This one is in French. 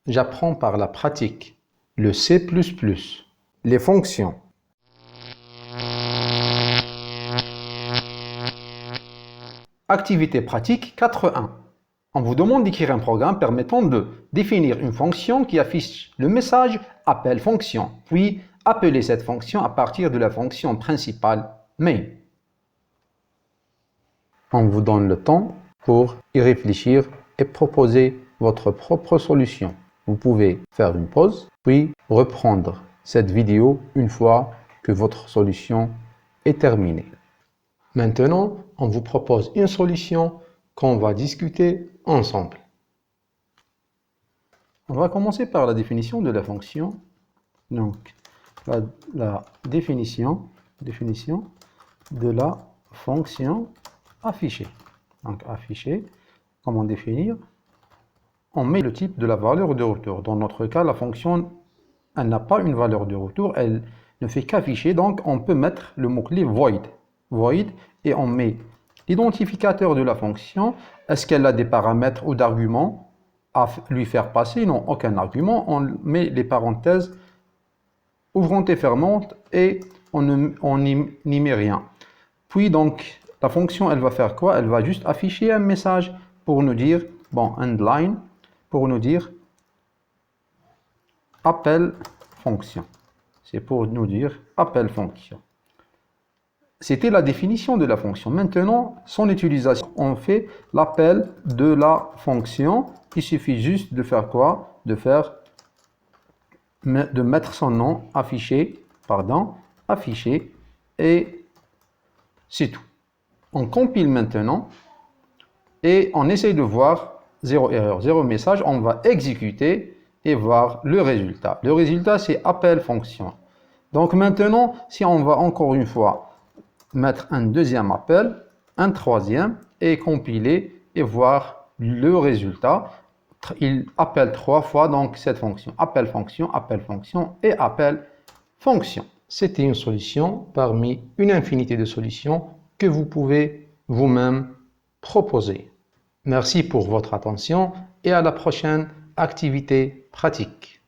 J'apprends par la pratique. Le C++. Les fonctions. Activité pratique 4.1. On vous demande d'écrire un programme permettant de définir une fonction qui affiche le message « appel fonction », puis appeler cette fonction à partir de la fonction principale main. On vous donne le temps pour y réfléchir et proposer votre propre solution. Vous pouvez faire une pause, puis reprendre cette vidéo une fois que votre solution est terminée. Maintenant, on vous propose une solution qu'on va discuter ensemble. On va commencer par la définition de la fonction. Donc, la définition de la fonction affichée. Donc, affichée, comment définir? On met le type de la valeur de retour. Dans notre cas, la fonction, elle n'a pas une valeur de retour, elle ne fait qu'afficher, donc on peut mettre le mot-clé void. Void, et on met l'identificateur de la fonction. Est-ce qu'elle a des paramètres ou d'arguments à lui faire passer? Non, aucun argument. On met les parenthèses ouvrantes et fermantes et on n'y met rien. Puis donc, la fonction, elle va faire quoi? Elle va juste afficher un message pour nous dire, bon, end line, pour nous dire appel fonction. C'est pour nous dire appel fonction. C'était la définition de la fonction. Maintenant, son utilisation, on fait l'appel de la fonction. Il suffit juste de faire quoi? De mettre son nom affiché, et c'est tout. On compile maintenant et on essaye de voir 0 erreur, 0 message. On va exécuter et voir le résultat. Le résultat, c'est appel fonction. Donc maintenant, si on va encore une fois mettre un deuxième appel, un troisième, et compiler et voir le résultat. Il appelle 3 fois donc cette fonction. Appel fonction et appel fonction. C'était une solution parmi une infinité de solutions que vous pouvez vous-même proposer. Merci pour votre attention et à la prochaine activité pratique.